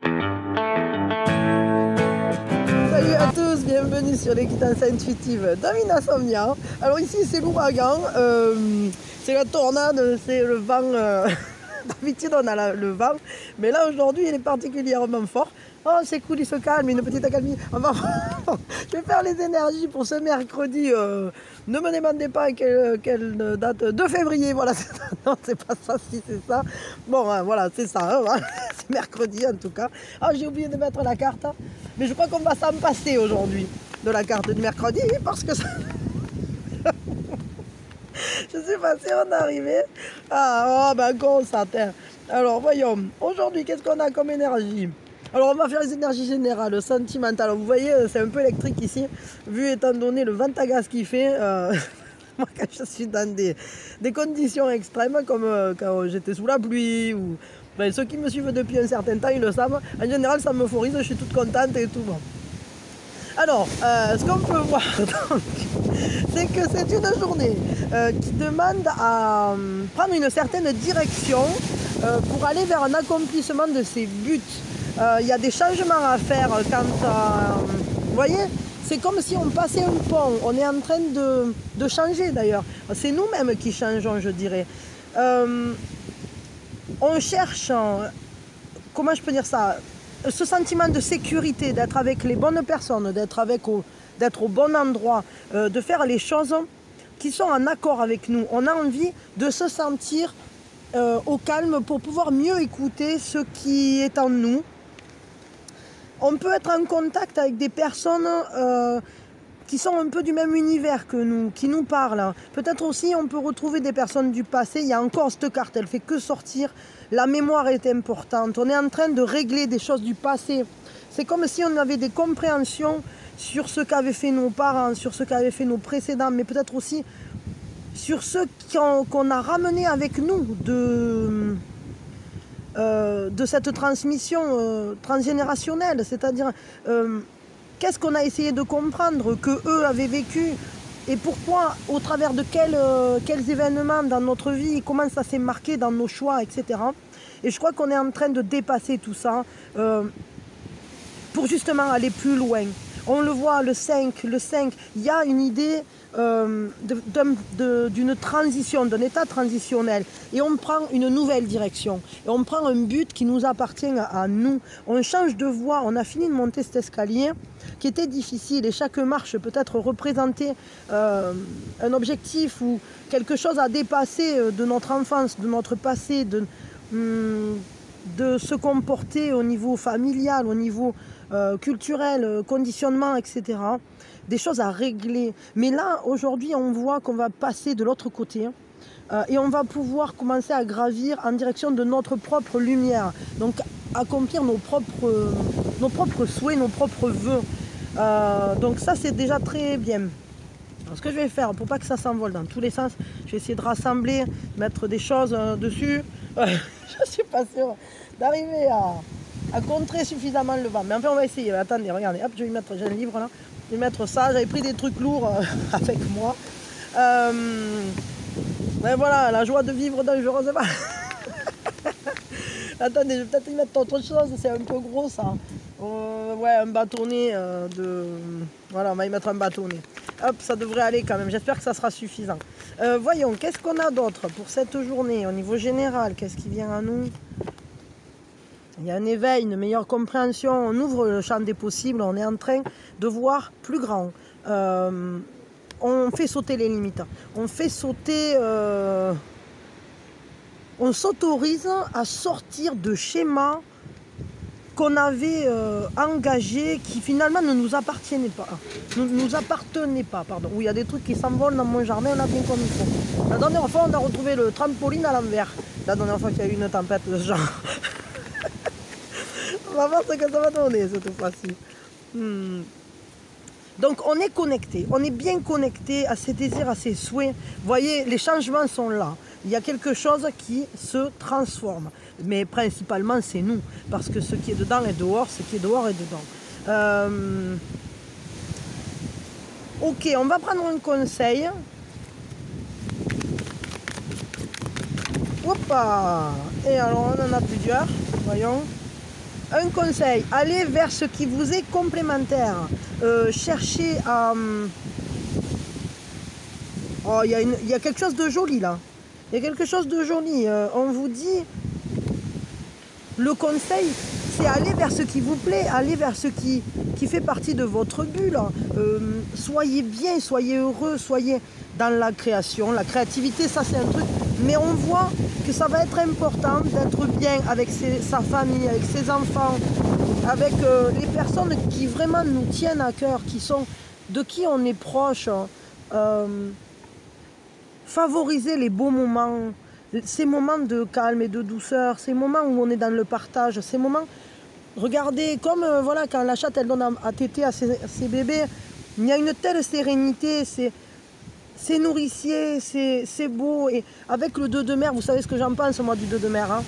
Salut à tous, bienvenue sur les guidances intuitives d'Amina Somnia. Alors ici c'est l'ouragan, c'est la tornade, c'est le vent. D'habitude on a le vent, mais là aujourd'hui il est particulièrement fort. Oh c'est cool, il se calme, une petite accalmie. Je vais faire les énergies pour ce mercredi. Ne me demandez pas quelle date, 2 février, voilà. Non c'est pas ça, si c'est ça. Bon voilà, c'est ça, hein, c'est mercredi en tout cas. Ah j'ai oublié de mettre la carte, mais je crois qu'on va s'en passer aujourd'hui de la carte de mercredi parce que ça... Je suis passée, on est arrivé. Ah, oh, ben con ça, terre. Alors, voyons. Aujourd'hui, qu'est-ce qu'on a comme énergie? Alors, on va faire les énergies générales, sentimentales. Vous voyez, c'est un peu électrique ici, vu étant donné le vent à gaz qu'il fait. Moi, quand je suis dans des conditions extrêmes, comme quand j'étais sous la pluie, ou ben, ceux qui me suivent depuis un certain temps, ils le savent. En général, ça m'euphorise, je suis toute contente et tout. Bon. Alors, ce qu'on peut voir, c'est que c'est une journée qui demande à prendre une certaine direction pour aller vers un accomplissement de ses buts. Il y a des changements à faire quand... vous voyez, c'est comme si on passait un pont. On est en train de changer d'ailleurs. C'est nous-mêmes qui changeons, je dirais. On cherche... comment je peux dire ça? Ce sentiment de sécurité, d'être avec les bonnes personnes, d'être au bon endroit, de faire les choses qui sont en accord avec nous. On a envie de se sentir au calme pour pouvoir mieux écouter ce qui est en nous. On peut être en contact avec des personnes qui sont un peu du même univers que nous, qui nous parlent. Peut-être aussi on peut retrouver des personnes du passé. Il y a encore cette carte, elle fait que sortir. La mémoire est importante. On est en train de régler des choses du passé. C'est comme si on avait des compréhensions sur ce qu'avaient fait nos parents, sur ce qu'avaient fait nos précédents, mais peut-être aussi sur ceux qu'on a ramenés avec nous de cette transmission transgénérationnelle. C'est-à-dire, qu'est-ce qu'on a essayé de comprendre que eux avaient vécu et pourquoi, au travers de quels événements dans notre vie, comment ça s'est marqué dans nos choix, etc. Et je crois qu'on est en train de dépasser tout ça pour justement aller plus loin. On le voit, le 5, il y a une idée d'une transition, d'un état transitionnel. Et on prend une nouvelle direction. Et on prend un but qui nous appartient à nous. On change de voie. On a fini de monter cet escalier qui était difficile. Et chaque marche peut-être représentait un objectif ou quelque chose à dépasser de notre enfance, de notre passé, de se comporter au niveau familial, au niveau culturel, conditionnement, etc. Des choses à régler. Mais là, aujourd'hui, on voit qu'on va passer de l'autre côté et on va pouvoir commencer à gravir en direction de notre propre lumière. Donc, accomplir nos propres souhaits, nos propres vœux. Donc ça, c'est déjà très bien. Alors, ce que je vais faire, pour pas que ça s'envole dans tous les sens, je vais essayer de rassembler, mettre des choses dessus. Je suis pas sûre d'arriver à contrer suffisamment le vent. Mais enfin, on va essayer. Attendez, regardez, hop, je vais y mettre, j'ai un livre là. Je vais mettre ça. J'avais pris des trucs lourds avec moi. Mais voilà, la joie de vivre dangereuse. Attendez, je vais peut-être y mettre autre chose. C'est un peu gros ça. Ouais, un bâtonnet Voilà, on va y mettre un bâtonnet. Hop, ça devrait aller quand même. J'espère que ça sera suffisant. Voyons, qu'est-ce qu'on a d'autre pour cette journée au niveau général? Qu'est-ce qui vient à nous? Il y a un éveil, une meilleure compréhension. On ouvre le champ des possibles. On est en train de voir plus grand. On fait sauter les limites. On fait sauter... on s'autorise à sortir de schémas qu'on avait engagés, qui finalement ne nous appartenaient pas. Pardon. Où il y a des trucs qui s'envolent dans mon jardin, on a bien comme il faut. La dernière fois, on a retrouvé le trampoline à l'envers. La dernière fois qu'il y a eu une tempête de ce genre. On va voir ce que ça va donner cette fois-ci. Donc on est connecté, on est bien connecté à ses désirs, à ses souhaits. Vous voyez, les changements sont là. Il y a quelque chose qui se transforme. Mais principalement, c'est nous. Parce que ce qui est dedans est dehors, ce qui est dehors est dedans. Ok, on va prendre un conseil. Hoppa! Et alors, on en a plusieurs. Voyons. un conseil, allez vers ce qui vous est complémentaire. Cherchez à... Oh, il y a quelque chose de joli là. Il y a quelque chose de joli. On vous dit, le conseil, c'est aller vers ce qui vous plaît, aller vers ce qui fait partie de votre bulle. Soyez bien, soyez heureux, soyez dans la création. La créativité, ça c'est un truc. Mais on voit que ça va être important d'être bien avec sa famille, avec ses enfants, avec les personnes qui vraiment nous tiennent à cœur, de qui on est proche. Favoriser les beaux moments, ces moments de calme et de douceur, ces moments où on est dans le partage, ces moments, regardez, comme voilà, quand la chatte elle donne à téter à ses bébés, il y a une telle sérénité, c'est nourricier, c'est beau. Et avec le 2 de mer, vous savez ce que j'en pense moi du 2 de mer, hein.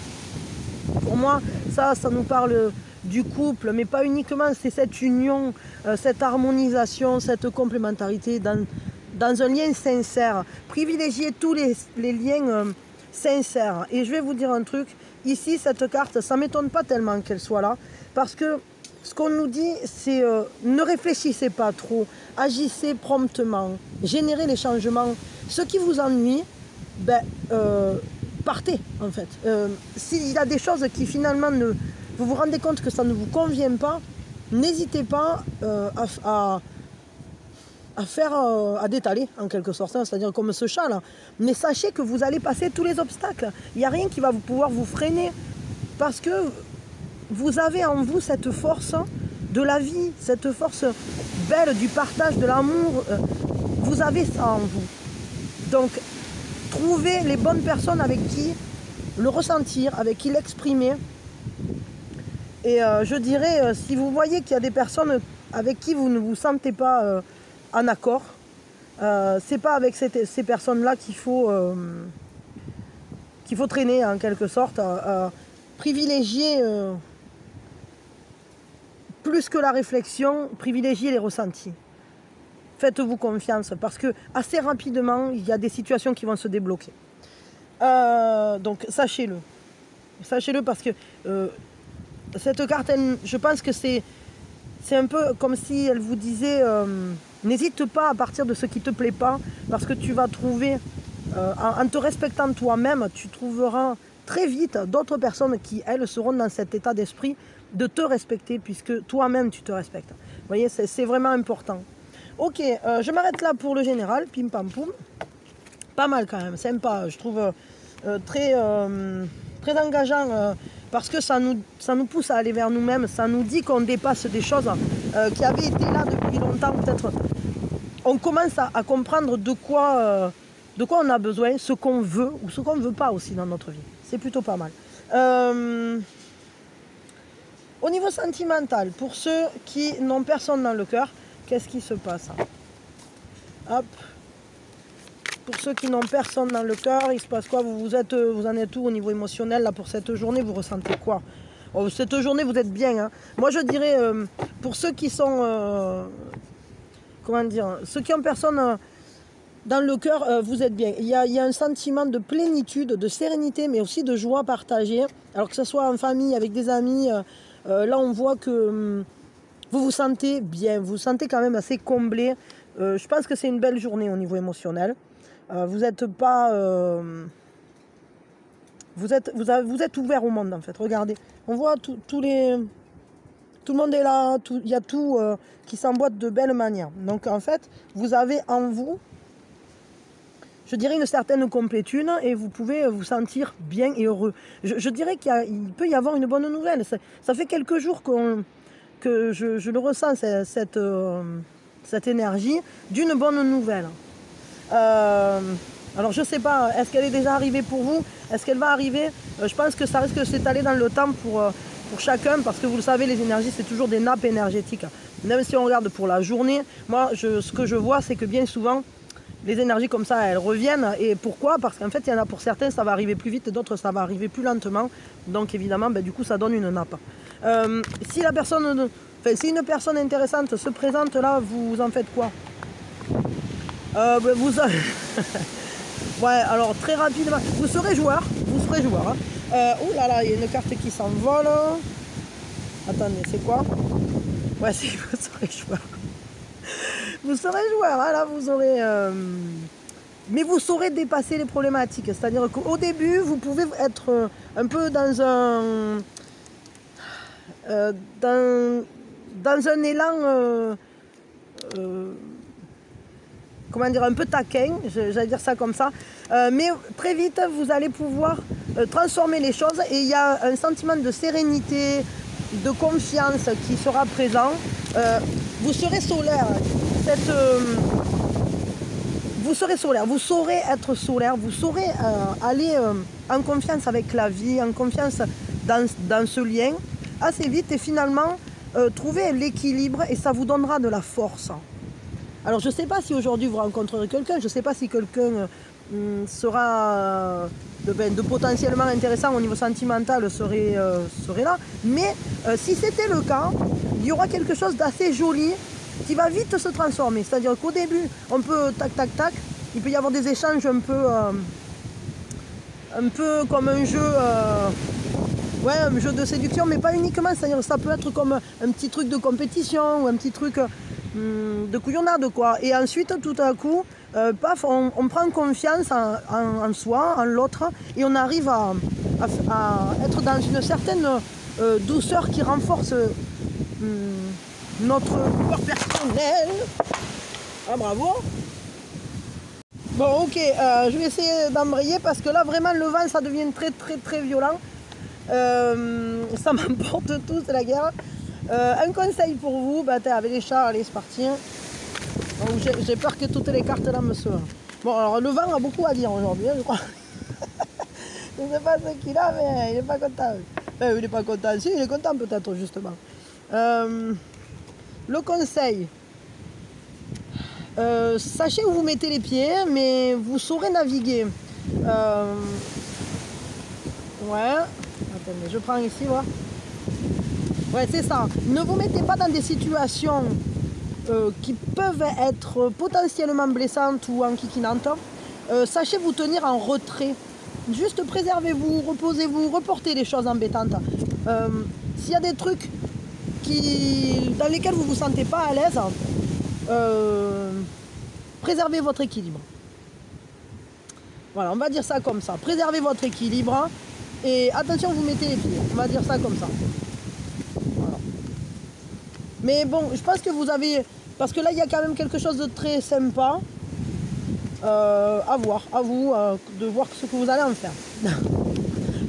Pour moi, ça nous parle du couple, mais pas uniquement, c'est cette union, cette harmonisation, cette complémentarité dans un lien sincère. Privilégiez tous les liens sincères. Et je vais vous dire un truc, ici cette carte, ça ne m'étonne pas tellement qu'elle soit là, parce que ce qu'on nous dit, c'est ne réfléchissez pas trop, agissez promptement, générez les changements. Ce qui vous ennuie, partez en fait. S'il y a des choses qui finalement, vous vous rendez compte que ça ne vous convient pas, n'hésitez pas à détaler en quelque sorte, hein, c'est-à-dire comme ce chat là. Mais sachez que vous allez passer tous les obstacles. Il n'y a rien qui va pouvoir vous freiner parce que vous avez en vous cette force de la vie, cette force belle du partage, de l'amour. Vous avez ça en vous. Donc, trouvez les bonnes personnes avec qui le ressentir, avec qui l'exprimer. Et je dirais, si vous voyez qu'il y a des personnes avec qui vous ne vous sentez pas en accord, c'est pas avec ces personnes-là qu'il faut traîner en quelque sorte. Privilégier plus que la réflexion, privilégier les ressentis. Faites-vous confiance parce que assez rapidement, il y a des situations qui vont se débloquer. Donc sachez-le. Sachez-le parce que cette carte, je pense que c'est un peu comme si elle vous disait n'hésite pas à partir de ce qui ne te plaît pas parce que tu vas trouver, en te respectant toi-même, tu trouveras très vite d'autres personnes qui, elles, seront dans cet état d'esprit de te respecter puisque toi-même tu te respectes. Vous voyez, c'est vraiment important. Ok, je m'arrête là pour le général, pim pam poum. Pas mal quand même, sympa, je trouve très engageant parce que ça nous pousse à aller vers nous-mêmes, ça nous dit qu'on dépasse des choses qui avaient été là depuis longtemps. Peut-être on commence à comprendre de quoi on a besoin, ce qu'on veut ou ce qu'on ne veut pas aussi dans notre vie. C'est plutôt pas mal. Au niveau sentimental, pour ceux qui n'ont personne dans le cœur, qu'est-ce qui se passe? Hop. Pour ceux qui n'ont personne dans le cœur, il se passe quoi? Vous en êtes où au niveau émotionnel là pour cette journée? Vous ressentez quoi? Oh, cette journée, vous êtes bien. Hein. Moi, je dirais, pour ceux qui sont... comment dire? Ceux qui n'ont personne dans le cœur, vous êtes bien. Il y a un sentiment de plénitude, de sérénité, mais aussi de joie partagée. Alors que ce soit en famille, avec des amis, là, on voit que vous vous sentez bien. Vous vous sentez quand même assez comblé. Je pense que c'est une belle journée au niveau émotionnel. Vous n'êtes pas... vous êtes ouvert au monde en fait. Regardez, on voit tout le monde est là, il y a tout qui s'emboîte de belle manière. Donc en fait, vous avez en vous, je dirais, une certaine complétude et vous pouvez vous sentir bien et heureux. Je dirais qu'il peut y avoir une bonne nouvelle. Ça fait quelques jours que je le ressens, cette énergie d'une bonne nouvelle. Alors je sais pas, est-ce qu'elle est déjà arrivée pour vous? Est-ce qu'elle va arriver? Je pense que ça risque de s'étaler dans le temps pour chacun, parce que vous le savez, les énergies, c'est toujours des nappes énergétiques. Même si on regarde pour la journée, moi, ce que je vois, c'est que bien souvent, les énergies comme ça, elles reviennent. Et pourquoi? Parce qu'en fait, il y en a pour certains, ça va arriver plus vite, et d'autres, ça va arriver plus lentement. Donc évidemment, du coup, ça donne une nappe. Si une personne intéressante se présente là, vous en faites quoi? Ouais, alors très rapidement, vous serez joueur. Hein. Ouh là là, il y a une carte qui s'envole. Attendez, c'est quoi? Ouais, c'est vous serez joueur. Vous serez joueur, hein, là vous aurez... Mais vous saurez dépasser les problématiques. C'est-à-dire qu'au début, vous pouvez être un peu dans un... dans un élan... comment dire, un peu taquin, j'allais dire ça comme ça. Mais très vite, vous allez pouvoir transformer les choses et il y a un sentiment de sérénité, de confiance qui sera présent. Vous serez solaire. Vous serez solaire, vous saurez être solaire, vous saurez aller en confiance avec la vie, en confiance dans ce lien assez vite et finalement trouver l'équilibre et ça vous donnera de la force. Alors je ne sais pas si aujourd'hui vous rencontrerez quelqu'un, je ne sais pas si quelqu'un sera de potentiellement intéressant au niveau sentimental serait là, mais si c'était le cas, il y aura quelque chose d'assez joli qui va vite se transformer. C'est-à-dire qu'au début, on peut tac tac tac, il peut y avoir des échanges un peu comme un jeu, ouais, un jeu de séduction, mais pas uniquement. C'est-à-dire que ça peut être comme un petit truc de compétition ou un petit truc de couillonnade quoi. Et ensuite, tout à coup, paf, on prend confiance en soi, en l'autre, et on arrive à être dans une certaine douceur qui renforce notre pouvoir personnel. Ah bravo. Bon ok, je vais essayer d'embrayer parce que là vraiment le vent ça devient très très très violent. Ça m'emporte tout, c'est la guerre. Un conseil pour vous, bah, avec les chats, allez c'est parti. J'ai peur que toutes les cartes là me soient. Bon alors le vent a beaucoup à dire aujourd'hui, je crois. Je ne sais pas ce qu'il a mais il n'est pas content. Enfin, il n'est pas content, si il est content peut-être justement. Le conseil, sachez où vous mettez les pieds, mais vous saurez naviguer. Ouais, attendez, je prends ici, voilà. Ouais, c'est ça. Ne vous mettez pas dans des situations qui peuvent être potentiellement blessantes ou enquiquinantes. Sachez vous tenir en retrait. Juste préservez-vous, reposez-vous, reportez les choses embêtantes. S'il y a des trucs dans lesquels vous ne vous sentez pas à l'aise, préservez votre équilibre. Voilà, on va dire ça comme ça. Préservez votre équilibre et attention, vous mettez les pieds. On va dire ça comme ça. Voilà. Mais bon, je pense que vous avez... Parce que là, il y a quand même quelque chose de très sympa. À voir, à vous de voir ce que vous allez en faire.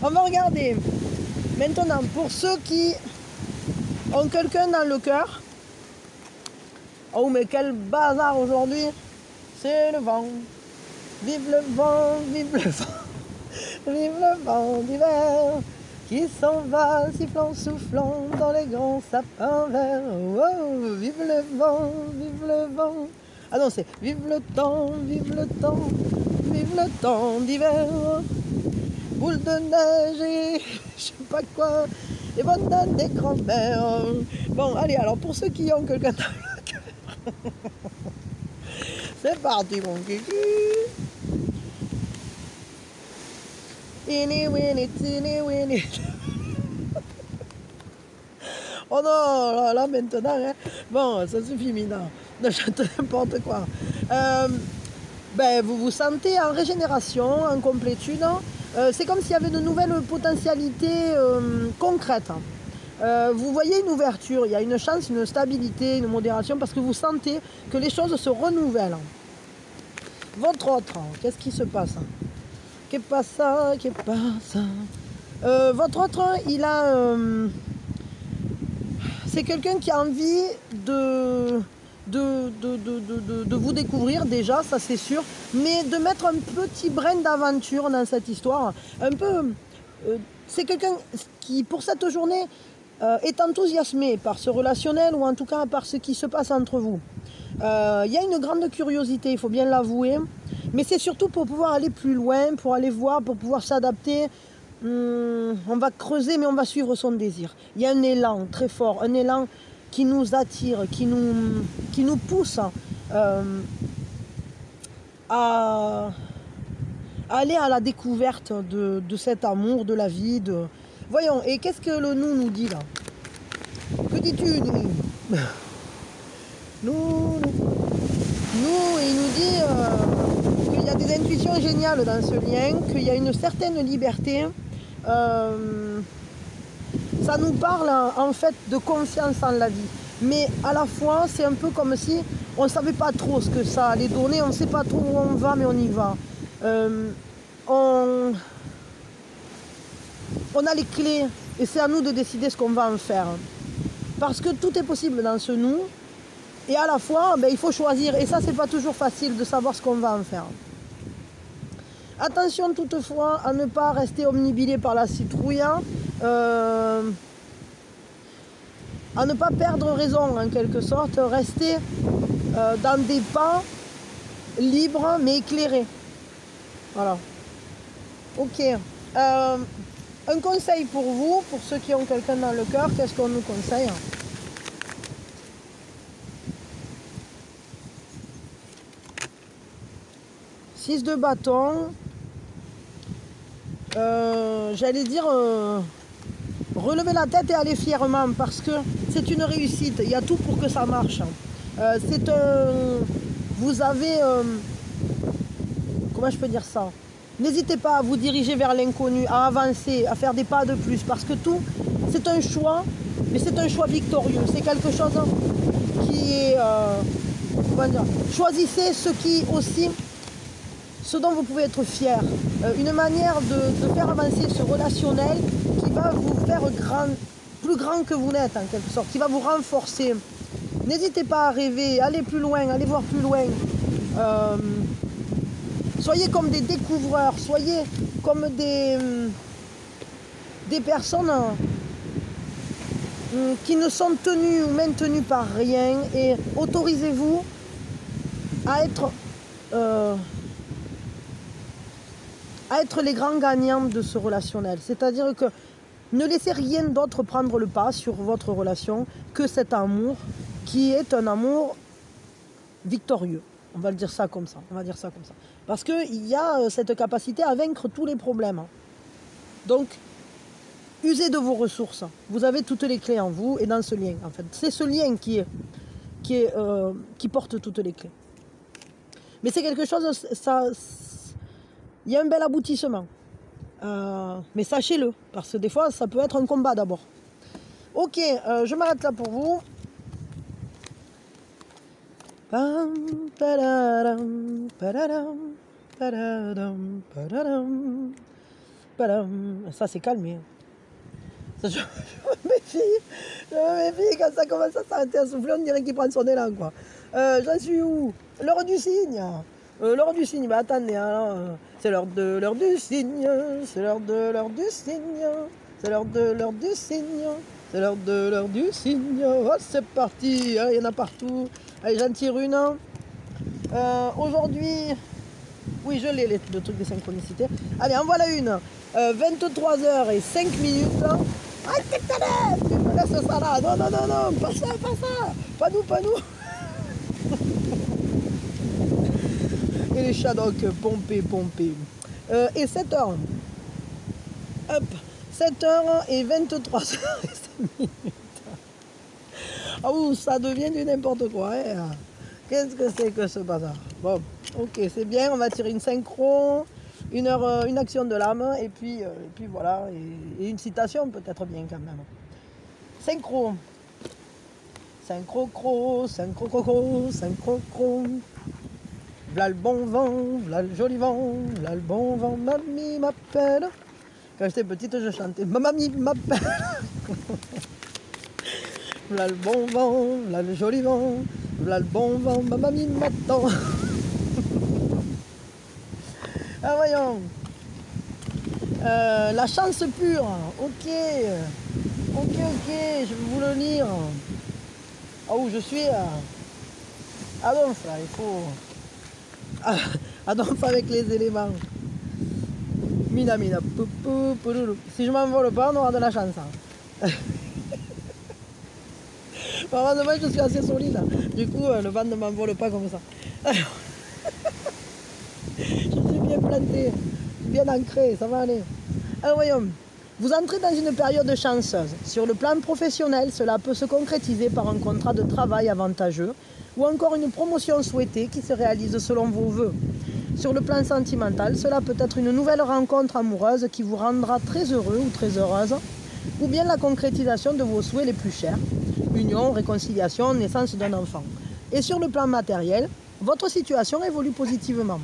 On va regarder. Maintenant, pour ceux qui ont quelqu'un dans le cœur. Oh mais quel bazar aujourd'hui. C'est le vent. Vive le vent, vive le vent. Vive le vent d'hiver qui s'en va sifflant, soufflant dans les grands sapins verts. Oh, vive le vent, vive le vent. Ah non, c'est vive le temps, vive le temps, vive le temps d'hiver. Boule de neige et je sais pas quoi, et bonne année grand-mère. Bon, allez, alors pour ceux qui ont quelqu'un dans le cœur, c'est parti mon kiki. Ini winnie, tini winnie. Oh non, là maintenant, hein. Bon, ça suffit maintenant. Ne chante n'importe quoi. Ben, vous vous sentez en régénération, en complétude. C'est comme s'il y avait de nouvelles potentialités concrètes. Vous voyez une ouverture, il y a une chance, une stabilité, une modération, parce que vous sentez que les choses se renouvellent. Votre autre, qu'est-ce qui se passe? Qu'est passa, qu'est passa? Votre autre, il a... c'est quelqu'un qui a envie de vous découvrir déjà, ça c'est sûr, mais de mettre un petit brin d'aventure dans cette histoire. Un peu, c'est quelqu'un qui, pour cette journée, est enthousiasmé par ce relationnel ou en tout cas par ce qui se passe entre vous. Il y a une grande curiosité, il faut bien l'avouer, mais c'est surtout pour pouvoir aller plus loin, pour aller voir, pour pouvoir s'adapter. On va creuser, mais on va suivre son désir. Il y a un élan très fort, un élan qui nous attire, qui nous pousse à aller à la découverte de cet amour, de la vie. Voyons, et qu'est-ce que le nous dit là? Que dis-tu, nous? Nous, il nous dit qu'il y a des intuitions géniales dans ce lien, qu'il y a une certaine liberté. Ça nous parle en fait de confiance en la vie. Mais à la fois, c'est un peu comme si on ne savait pas trop ce que ça allait donner, on ne sait pas trop où on va, mais on y va. On a les clés et c'est à nous de décider ce qu'on va en faire. Parce que tout est possible dans ce nous. Et à la fois, il faut choisir. Et ça, c'est pas toujours facile de savoir ce qu'on va en faire. Attention toutefois à ne pas rester omnibilé par la citrouille. À ne pas perdre raison en quelque sorte. Rester dans des pas libres mais éclairés. Voilà. Ok. Un conseil pour vous, pour ceux qui ont quelqu'un dans le cœur, qu'est-ce qu'on nous conseille? Six de bâton, j'allais dire relever la tête et aller fièrement parce que c'est une réussite, il y a tout pour que ça marche. Vous avez, comment je peux dire ça? N'hésitez pas à vous diriger vers l'inconnu, à avancer, à faire des pas de plus parce que tout, c'est un choix, mais c'est un choix victorieux, c'est quelque chose qui est, comment dire, choisissez ce dont vous pouvez être fier, une manière de faire avancer ce relationnel qui va vous faire plus grand que vous n'êtes en quelque sorte, qui va vous renforcer. N'hésitez pas à rêver, allez plus loin, allez voir plus loin. Soyez comme des découvreurs, soyez comme des personnes qui ne sont tenues ou maintenues par rien et autorisez-vous à être les grands gagnants de ce relationnel. C'est-à-dire que ne laissez rien d'autre prendre le pas sur votre relation que cet amour qui est un amour victorieux. On va le dire ça comme ça. Parce qu'il y a cette capacité à vaincre tous les problèmes. Donc, usez de vos ressources. Vous avez toutes les clés en vous et dans ce lien. En fait, c'est ce lien qui porte toutes les clés. Mais c'est quelque chose, il y a un bel aboutissement. Mais sachez-le, parce que des fois, ça peut être un combat d'abord. Ok, je m'arrête là pour vous. Ça, c'est calmé. Ça, je me méfie quand ça commence à s'arrêter à souffler, on dirait qu'il prend son élan, quoi. J'en suis où? L'heure du signe. L'heure du signe, bah attendez, alors, c'est l'heure du signe, c'est l'heure du signe, c'est l'heure du signe, c'est l'heure du signe. Oh, c'est parti, il y en a partout. Allez, j'en tire une. Aujourd'hui, oui, je l'ai, le truc des synchronicités. Allez, en voilà une. 23h05. Ah, tu me laisses ça là. Non, pas ça. Pas nous. Et les Shadok, pompés. Et 7h. Hop, 7h et 23h05. Ah ouh, ça devient du n'importe quoi. Hein. Qu'est-ce que c'est que ce bazar? Bon, ok, c'est bien, on va tirer une synchro, une action de l'âme, et puis voilà, et une citation peut-être bien quand même. Synchro. Synchro-cro. V'là le bon vent, v'là le joli vent, v'là le bon vent, mamie m'appelle. Quand j'étais petite, je chantais mamie m'appelle. V'là le bon vent, v'là le joli vent, v'là le bon vent, mamie m'attend. Ah voyons. La chance pure. Ok, je vais vous le lire. Ah où je suis à Donf là, il faut. À Donf avec les éléments. Mina, si je m'envole pas, on aura de la chance. Heureusement, je suis assez solide. Du coup, le vent ne m'envole pas comme ça. Je suis bien planté, bien ancré, ça va aller. Alors voyons, Vous entrez dans une période chanceuse. Sur le plan professionnel, cela peut se concrétiser par un contrat de travail avantageux ou encore une promotion souhaitée qui se réalise selon vos vœux. Sur le plan sentimental, cela peut être une nouvelle rencontre amoureuse qui vous rendra très heureux ou très heureuse, ou bien la concrétisation de vos souhaits les plus chers, union, réconciliation, naissance d'un enfant. Et sur le plan matériel, votre situation évolue positivement.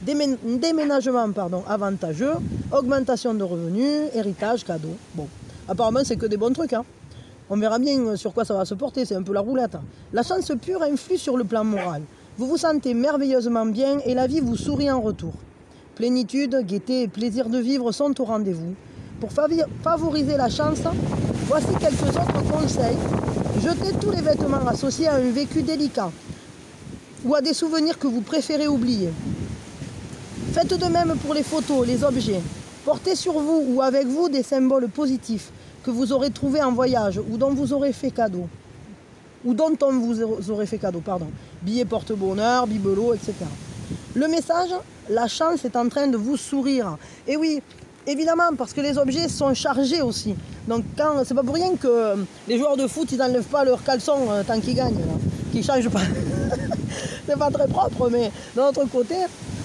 Déménagement avantageux, augmentation de revenus, héritage, cadeau. Bon, apparemment c'est que des bons trucs, hein. On verra bien sur quoi ça va se porter, c'est un peu la roulette. La chance pure influe sur le plan moral. Vous vous sentez merveilleusement bien et la vie vous sourit en retour. Plénitude, gaieté et plaisir de vivre sont au rendez-vous. Pour favoriser la chance, voici quelques autres conseils. Jetez tous les vêtements associés à un vécu délicat ou à des souvenirs que vous préférez oublier. Faites de même pour les photos, les objets. Portez sur vous ou avec vous des symboles positifs que vous aurez trouvés en voyage ou dont vous aurez fait cadeau. Ou dont on vous aurait fait cadeau, pardon. Billets porte-bonheur, bibelots, etc. Le message, la chance est en train de vous sourire. Et oui, évidemment, parce que les objets sont chargés aussi. Donc c'est pas pour rien que les joueurs de foot, ils n'enlèvent pas leurs caleçons tant qu'ils gagnent, là, qu'ils changent pas. C'est pas très propre, mais d'un autre côté,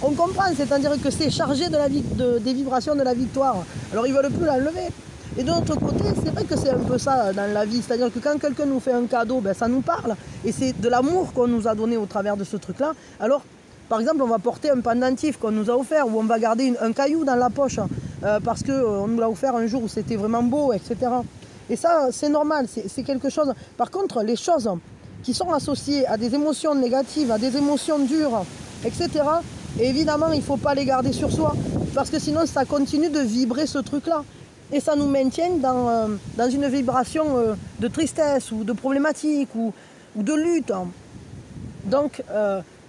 on comprend, c'est-à-dire que c'est chargé des vibrations de la victoire. Alors ils veulent plus l'enlever. Et de l'autre côté, c'est vrai que c'est un peu ça dans la vie. C'est-à-dire que quand quelqu'un nous fait un cadeau, ben, ça nous parle. Et c'est de l'amour qu'on nous a donné au travers de ce truc-là. Alors, par exemple, on va porter un pendentif qu'on nous a offert, ou on va garder un caillou dans la poche, parce qu'on nous l'a offert un jour où c'était vraiment beau, etc. Et ça, c'est normal, c'est quelque chose. Par contre, les choses qui sont associées à des émotions négatives, à des émotions dures, etc., évidemment, il ne faut pas les garder sur soi. Parce que sinon, ça continue de vibrer ce truc-là. Et ça nous maintient dans une vibration de tristesse ou de problématique ou de lutte. Donc,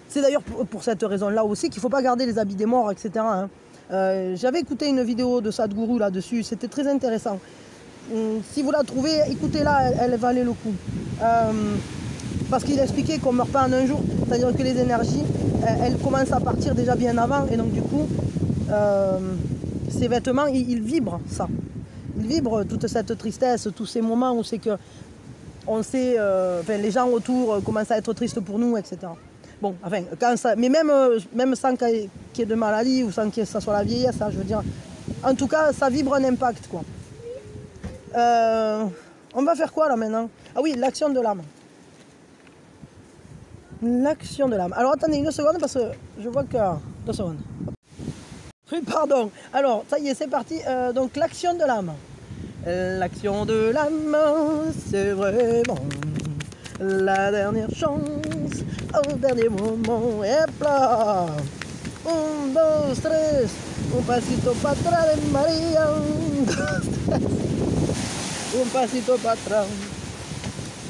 c'est d'ailleurs pour cette raison-là aussi qu'il ne faut pas garder les habits des morts, etc. Hein. J'avais écouté une vidéo de Sadhguru là-dessus, c'était très intéressant. Si vous la trouvez, écoutez-la, elle valait le coup. Parce qu'il expliquait qu'on ne meurt pas en un jour, c'est-à-dire que les énergies, elles commencent à partir déjà bien avant, et donc du coup, ces vêtements, ils vibrent ça. Ils vibrent toute cette tristesse, tous ces moments où c'est que on sait, les gens autour commencent à être tristes pour nous, etc. Bon, enfin, quand ça, mais même sans qu'il y ait de maladie ou sans que ça soit la vieillesse, hein, je veux dire, en tout cas, ça vibre un impact, quoi. On va faire quoi là maintenant? Ah oui, l'action de l'âme. L'action de l'âme. Alors attendez une seconde parce que je vois que... 2 secondes. Oui, pardon. Alors, ça y est, c'est parti. Donc, l'action de l'âme. L'action de l'âme, c'est vraiment la dernière chance, au dernier moment. Et là, 1, 2, 3, un pasito para atrás de María. 1, 2, 3, un pasito para atrás.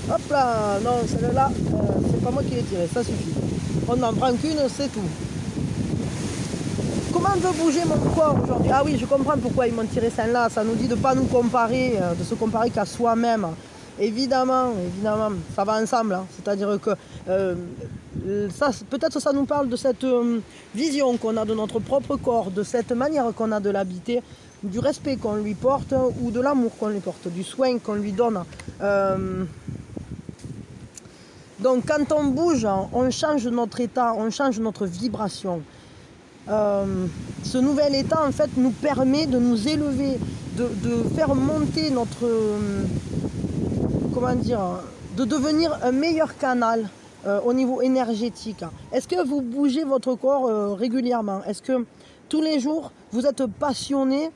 Hop là, non, celle-là, c'est pas moi qui l'ai tirée, ça suffit. On n'en prend qu'une, c'est tout. Comment veut bouger mon corps aujourd'hui? Ah oui, je comprends pourquoi ils m'ont tiré celle-là. Ça nous dit de ne pas nous comparer, de se comparer qu'à soi-même. Évidemment, ça va ensemble. Hein. C'est-à-dire que peut-être ça nous parle de cette vision qu'on a de notre propre corps, de cette manière qu'on a de l'habiter, du respect qu'on lui porte ou de l'amour qu'on lui porte, du soin qu'on lui donne. Donc quand on bouge, on change notre état, on change notre vibration. Ce nouvel état en fait nous permet de nous élever, de faire monter notre, comment dire, de devenir un meilleur canal au niveau énergétique. Est-ce que vous bougez votre corps régulièrement? Est-ce que tous les jours vous êtes passionné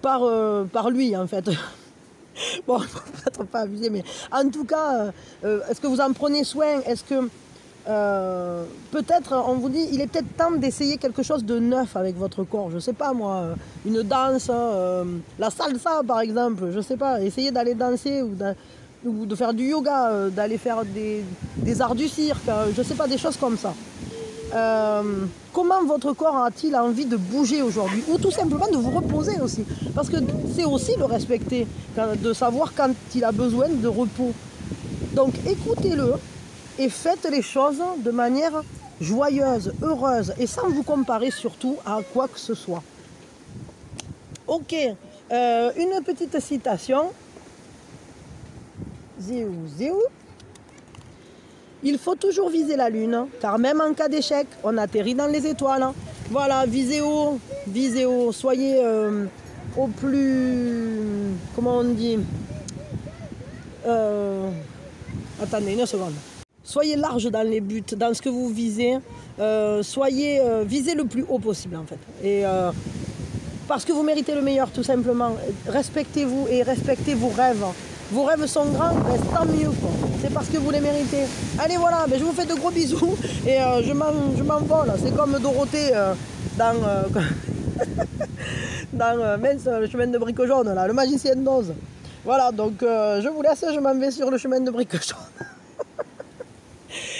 par lui en fait? Bon, peut-être pas abuser, mais en tout cas, est-ce que vous en prenez soin? Est-ce que peut-être, on vous dit, il est peut-être temps d'essayer quelque chose de neuf avec votre corps. Je sais pas moi, une danse, la salsa par exemple, je sais pas, essayer d'aller danser ou de faire du yoga, d'aller faire des arts du cirque, je sais pas, des choses comme ça. Comment votre corps a-t-il envie de bouger aujourd'hui? Ou tout simplement de vous reposer aussi. Parce que c'est aussi le respecter, de savoir quand il a besoin de repos. Donc écoutez-le et faites les choses de manière joyeuse, heureuse et sans vous comparer surtout à quoi que ce soit. Ok, une petite citation. Ziou, ziou. Il faut toujours viser la lune, car même en cas d'échec, on atterrit dans les étoiles. Voilà, visez haut, soyez au plus... Comment on dit Attendez une seconde. Soyez large dans les buts, dans ce que vous visez. Visez le plus haut possible en fait. Et parce que vous méritez le meilleur tout simplement. Respectez-vous et respectez vos rêves. Vos rêves sont grands, ben, tant mieux. C'est parce que vous les méritez. Allez voilà, ben, je vous fais de gros bisous et je m'envole. C'est comme Dorothée dans, dans le chemin de briques jaunes, là, le magicien d'Oz. Voilà, donc je vous laisse, je m'en vais sur le chemin de briques jaunes.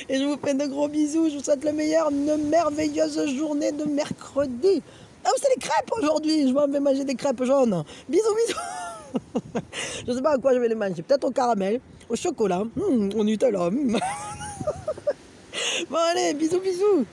Et je vous fais de gros bisous, je vous souhaite le meilleur, une merveilleuse journée de mercredi. Ah, c'est les crêpes aujourd'hui, je m'en vais manger des crêpes jaunes. Bisous, bisous. Je ne sais pas à quoi je vais les manger, peut-être au caramel, au chocolat, au Nutella. Bon allez, bisous, bisous.